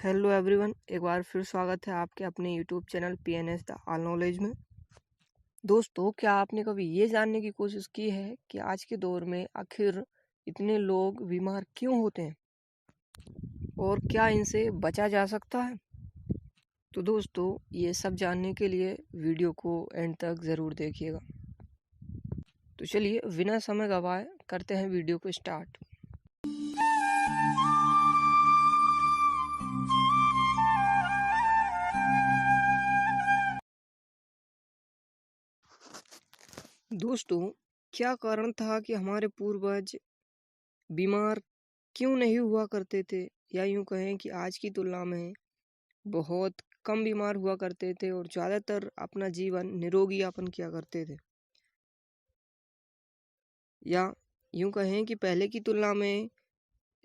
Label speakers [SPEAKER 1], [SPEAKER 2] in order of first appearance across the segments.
[SPEAKER 1] Hello everyone, एक बार फिर स्वागत है आपके अपने YouTube channel PNS the all knowledge में। दोस्तों, क्या आपने कभी ये जानने की कोशिश की है कि आज के दौर में आखिर इतने लोग बीमार क्यों होते हैं और क्या इनसे बचा जा सकता है? तो दोस्तों, ये सब जानने के लिए वीडियो को एंड तक ज़रूर देखिएगा। तो चलिए बिना समय गवाए करते हैं वीडियो को स्टार्ट। दोस्तों, क्या कारण था कि हमारे पूर्वज बीमार क्यों नहीं हुआ करते थे, या यूं कहें कि आज की तुलना में बहुत कम बीमार हुआ करते थे और ज़्यादातर अपना जीवन निरोगी यापन किया करते थे? या यूं कहें कि पहले की तुलना में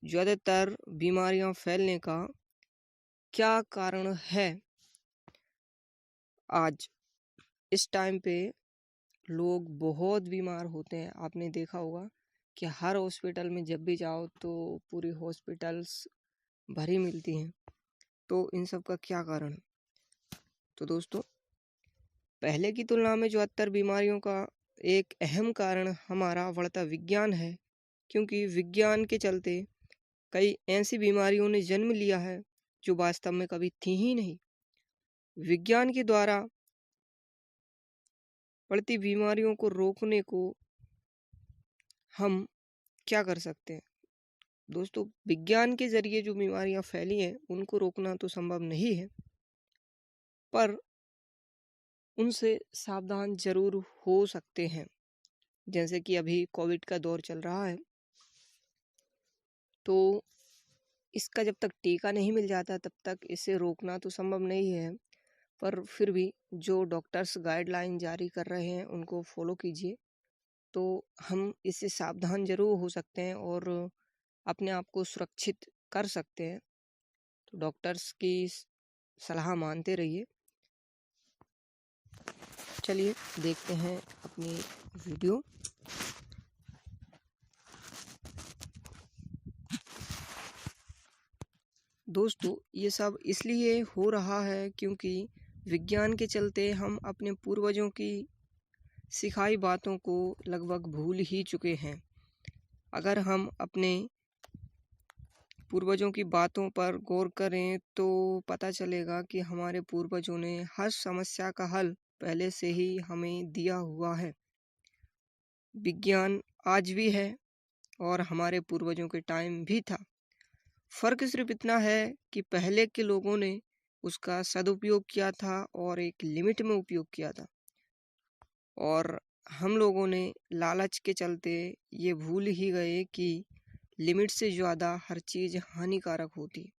[SPEAKER 1] ज़्यादातर बीमारियां फैलने का क्या कारण है? आज इस टाइम पे लोग बहुत बीमार होते हैं। आपने देखा होगा कि हर हॉस्पिटल में जब भी जाओ तो पूरी हॉस्पिटल्स भरी मिलती हैं। तो इन सब का क्या कारण है? तो दोस्तों, पहले की तुलना में ज़्यादातर बीमारियों का एक अहम कारण हमारा बढ़ता विज्ञान है, क्योंकि विज्ञान के चलते कई ऐसी बीमारियों ने जन्म लिया है जो वास्तव में कभी थी ही नहीं। विज्ञान के द्वारा बढ़ती बीमारियों को रोकने को हम क्या कर सकते हैं? दोस्तों, विज्ञान के जरिए जो बीमारियां फैली हैं उनको रोकना तो संभव नहीं है, पर उनसे सावधान जरूर हो सकते हैं। जैसे कि अभी कोविड का दौर चल रहा है, तो इसका जब तक टीका नहीं मिल जाता तब तक इसे रोकना तो संभव नहीं है। पर फिर भी जो डॉक्टर्स गाइडलाइन जारी कर रहे हैं उनको फॉलो कीजिए, तो हम इससे सावधान जरूर हो सकते हैं और अपने आप को सुरक्षित कर सकते हैं। तो डॉक्टर्स की सलाह मानते रहिए। चलिए देखते हैं अपनी वीडियो। दोस्तों, ये सब इसलिए हो रहा है क्योंकि विज्ञान के चलते हम अपने पूर्वजों की सिखाई बातों को लगभग भूल ही चुके हैं। अगर हम अपने पूर्वजों की बातों पर गौर करें तो पता चलेगा कि हमारे पूर्वजों ने हर समस्या का हल पहले से ही हमें दिया हुआ है। विज्ञान आज भी है और हमारे पूर्वजों के टाइम भी था। फर्क सिर्फ इतना है कि पहले के लोगों ने उसका सदुपयोग किया था और एक लिमिट में उपयोग किया था, और हम लोगों ने लालच के चलते ये भूल ही गए कि लिमिट से ज़्यादा हर चीज़ हानिकारक होती है।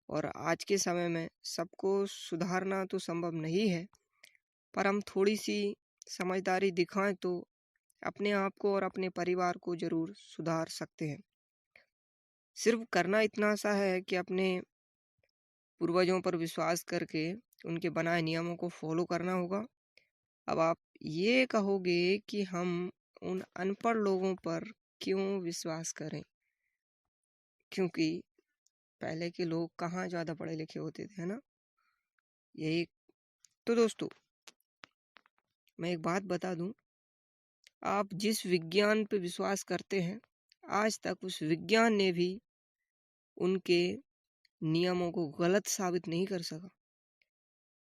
[SPEAKER 1] और आज के समय में सबको सुधारना तो संभव नहीं है, पर हम थोड़ी सी समझदारी दिखाएं तो अपने आप को और अपने परिवार को ज़रूर सुधार सकते हैं। सिर्फ करना इतना सा है कि अपने पूर्वजों पर विश्वास करके उनके बनाए नियमों को फॉलो करना होगा। अब आप ये कहोगे कि हम उन अनपढ़ लोगों पर क्यों विश्वास करें, क्योंकि पहले के लोग कहाँ ज़्यादा पढ़े लिखे होते थे, है ना? यही तो दोस्तों, मैं एक बात बता दूं, आप जिस विज्ञान पे विश्वास करते हैं, आज तक उस विज्ञान ने भी उनके नियमों को गलत साबित नहीं कर सका।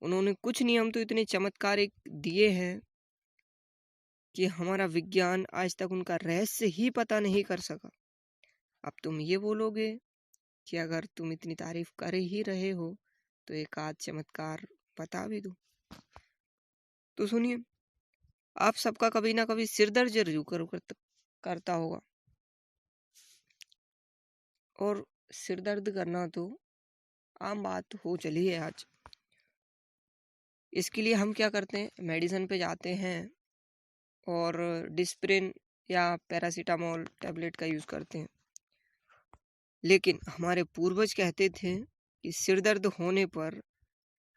[SPEAKER 1] उन्होंने कुछ नियम तो इतने चमत्कारिक दिए हैं कि हमारा विज्ञान आज तक उनका रहस्य ही पता नहीं कर सका। अब तुम ये बोलोगे कि अगर तुम इतनी तारीफ कर ही रहे हो तो एक आध चमत्कार बता भी दो। तो सुनिए, आप सबका कभी ना कभी सिर दर्द जरूर करता होगा, और सिर दर्द करना तो आम बात हो चली है आज। इसके लिए हम क्या करते हैं, मेडिसिन पे जाते हैं और डिस्प्रिन या पैरासीटामोल टैबलेट का यूज़ करते हैं। लेकिन हमारे पूर्वज कहते थे कि सिर दर्द होने पर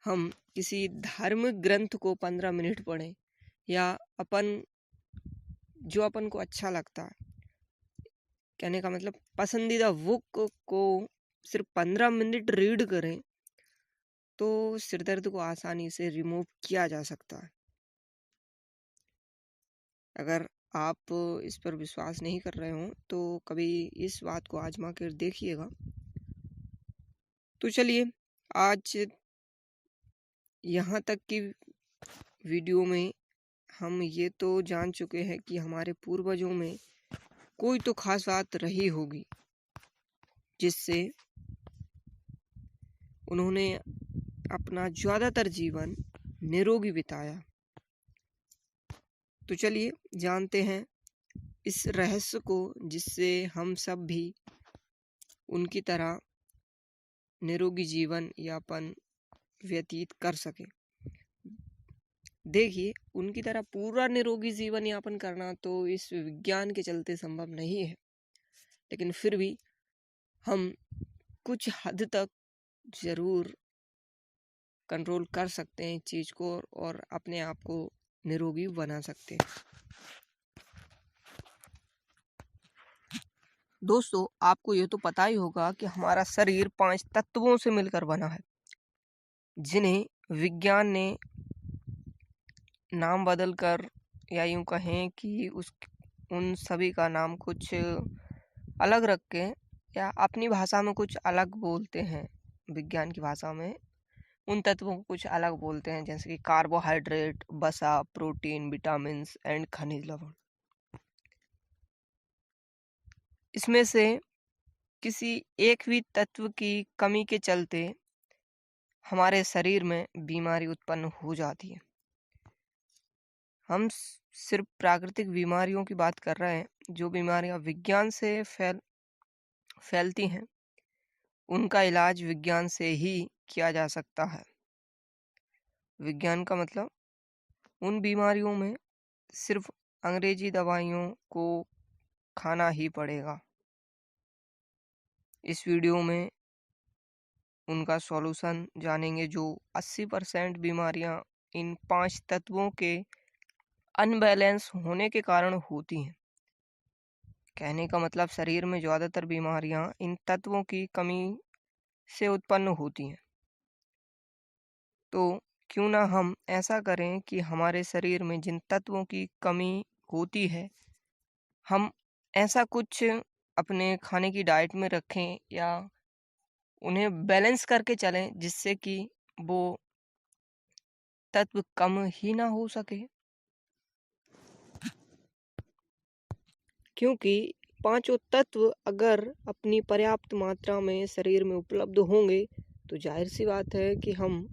[SPEAKER 1] हम किसी धार्मिक ग्रंथ को 15 मिनट पढ़ें, या अपन को अच्छा लगता है, कहने का मतलब पसंदीदा बुक को सिर्फ 15 मिनट रीड करें तो सिर दर्द को आसानी से रिमूव किया जा सकता है। अगर आप इस पर विश्वास नहीं कर रहे हो तो कभी इस बात को आजमा कर देखिएगा। तो चलिए, आज यहाँ तक की वीडियो में हम ये तो जान चुके हैं कि हमारे पूर्वजों में कोई तो खास बात रही होगी जिससे उन्होंने अपना ज़्यादातर जीवन निरोगी बिताया। तो चलिए जानते हैं इस रहस्य को, जिससे हम सब भी उनकी तरह निरोगी जीवन यापन व्यतीत कर सके। देखिए, उनकी तरह पूरा निरोगी जीवन यापन करना तो इस विज्ञान के चलते संभव नहीं है, लेकिन फिर भी हम कुछ हद तक ज़रूर कंट्रोल कर सकते हैं इस चीज़ को और अपने आप को निरोगी बना सकते हैं। दोस्तों, आपको ये तो पता ही होगा कि हमारा शरीर 5 तत्वों से मिलकर बना है, जिन्हें विज्ञान ने नाम बदल कर, या यूं कहें कि उन सभी का नाम कुछ अलग रख के या अपनी भाषा में कुछ अलग बोलते हैं। विज्ञान की भाषा में उन तत्वों को कुछ अलग बोलते हैं, जैसे कि कार्बोहाइड्रेट, वसा, प्रोटीन, विटामिन्स एंड खनिज लवण। इसमें से किसी एक भी तत्व की कमी के चलते हमारे शरीर में बीमारी उत्पन्न हो जाती है। हम सिर्फ प्राकृतिक बीमारियों की बात कर रहे हैं। जो बीमारियां विज्ञान से फैलती हैं, उनका इलाज विज्ञान से ही किया जा सकता है। विज्ञान का मतलब उन बीमारियों में सिर्फ अंग्रेजी दवाइयों को खाना ही पड़ेगा। इस वीडियो में उनका सॉल्यूशन जानेंगे, जो 80% बीमारियां इन 5 तत्वों के अनबैलेंस होने के कारण होती हैं। कहने का मतलब शरीर में ज़्यादातर बीमारियां इन तत्वों की कमी से उत्पन्न होती हैं। तो क्यों ना हम ऐसा करें कि हमारे शरीर में जिन तत्वों की कमी होती है, हम ऐसा कुछ अपने खाने की डाइट में रखें या उन्हें बैलेंस करके चलें, जिससे कि वो तत्व कम ही ना हो सके। क्योंकि पांचों तत्व अगर अपनी पर्याप्त मात्रा में शरीर में उपलब्ध होंगे तो जाहिर सी बात है कि हम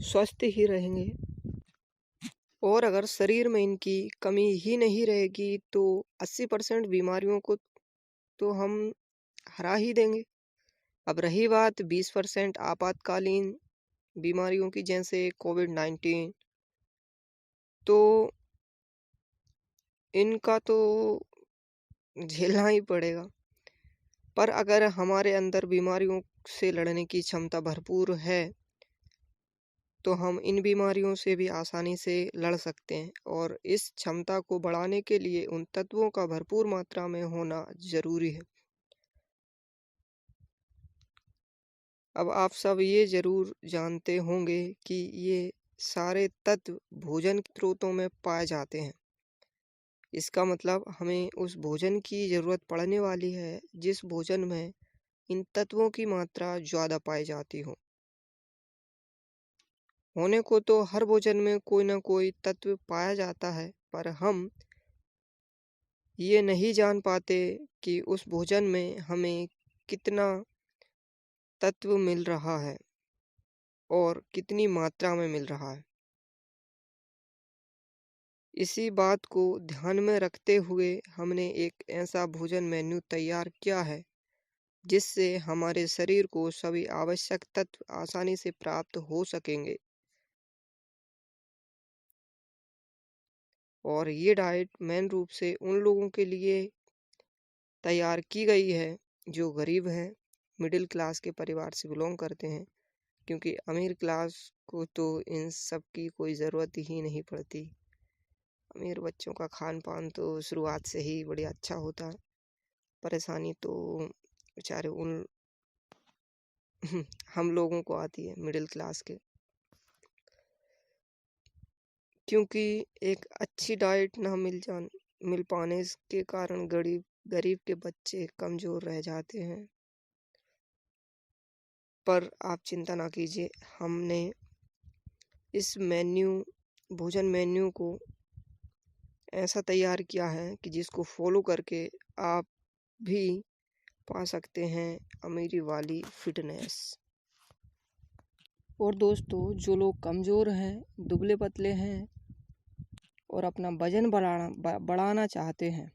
[SPEAKER 1] स्वस्थ ही रहेंगे। और अगर शरीर में इनकी कमी ही नहीं रहेगी तो 80% बीमारियों को तो हम हरा ही देंगे। अब रही बात 20% आपातकालीन बीमारियों की, जैसे कोविड-19, तो इनका तो झेलना ही पड़ेगा। पर अगर हमारे अंदर बीमारियों से लड़ने की क्षमता भरपूर है तो हम इन बीमारियों से भी आसानी से लड़ सकते हैं, और इस क्षमता को बढ़ाने के लिए उन तत्वों का भरपूर मात्रा में होना जरूरी है। अब आप सब ये जरूर जानते होंगे कि ये सारे तत्व भोजन के स्रोतों में पाए जाते हैं। इसका मतलब हमें उस भोजन की ज़रूरत पड़ने वाली है जिस भोजन में इन तत्वों की मात्रा ज़्यादा पाई जाती हो। होने को तो हर भोजन में कोई ना कोई तत्व पाया जाता है, पर हम ये नहीं जान पाते कि उस भोजन में हमें कितना तत्व मिल रहा है और कितनी मात्रा में मिल रहा है। इसी बात को ध्यान में रखते हुए हमने एक ऐसा भोजन मेन्यू तैयार किया है जिससे हमारे शरीर को सभी आवश्यक तत्व आसानी से प्राप्त हो सकेंगे। और ये डाइट मेन रूप से उन लोगों के लिए तैयार की गई है जो गरीब हैं, मिडिल क्लास के परिवार से बिलोंग करते हैं, क्योंकि अमीर क्लास को तो इन सब की कोई ज़रूरत ही नहीं पड़ती। अमीर बच्चों का खान पान तो शुरुआत से ही बढ़िया अच्छा होता है। परेशानी तो बेचारे उन हम लोगों को आती है, मिडिल क्लास के। क्योंकि एक अच्छी डाइट ना मिल पाने के कारण गरीब गरीब के बच्चे कमज़ोर रह जाते हैं। पर आप चिंता ना कीजिए, हमने इस भोजन मेन्यू को ऐसा तैयार किया है कि जिसको फॉलो करके आप भी पा सकते हैं अमीरी वाली फिटनेस। और दोस्तों, जो लोग कमज़ोर हैं, दुबले पतले हैं और अपना वजन बढ़ाना चाहते हैं,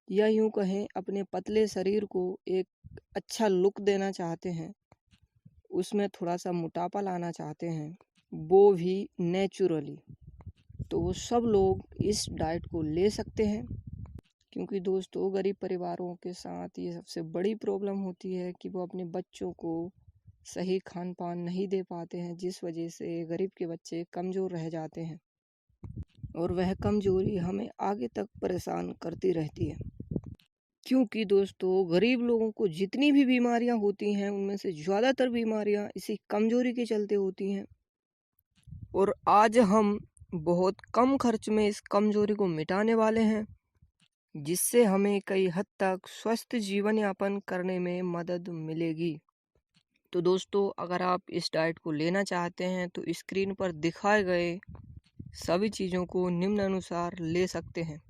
[SPEAKER 1] या यूँ कहें अपने पतले शरीर को एक अच्छा लुक देना चाहते हैं, उसमें थोड़ा सा मोटापा लाना चाहते हैं, वो भी नेचुरली, तो वो सब लोग इस डाइट को ले सकते हैं। क्योंकि दोस्तों, गरीब परिवारों के साथ ये सबसे बड़ी प्रॉब्लम होती है कि वो अपने बच्चों को सही खान पान नहीं दे पाते हैं, जिस वजह से गरीब के बच्चे कमज़ोर रह जाते हैं और वह कमज़ोरी हमें आगे तक परेशान करती रहती है। क्योंकि दोस्तों, गरीब लोगों को जितनी भी बीमारियां होती हैं, उनमें से ज़्यादातर बीमारियां इसी कमज़ोरी के चलते होती हैं। और आज हम बहुत कम खर्च में इस कमज़ोरी को मिटाने वाले हैं, जिससे हमें कई हद तक स्वस्थ जीवन यापन करने में मदद मिलेगी। तो दोस्तों, अगर आप इस डाइट को लेना चाहते हैं तो स्क्रीन पर दिखाए गए सभी चीज़ों को निम्नानुसार ले सकते हैं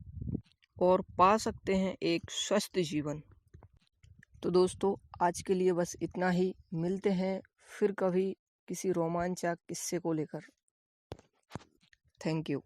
[SPEAKER 1] और पा सकते हैं एक स्वस्थ जीवन। तो दोस्तों, आज के लिए बस इतना ही। मिलते हैं फिर कभी किसी रोमांचक किस्से को लेकर। Thank you.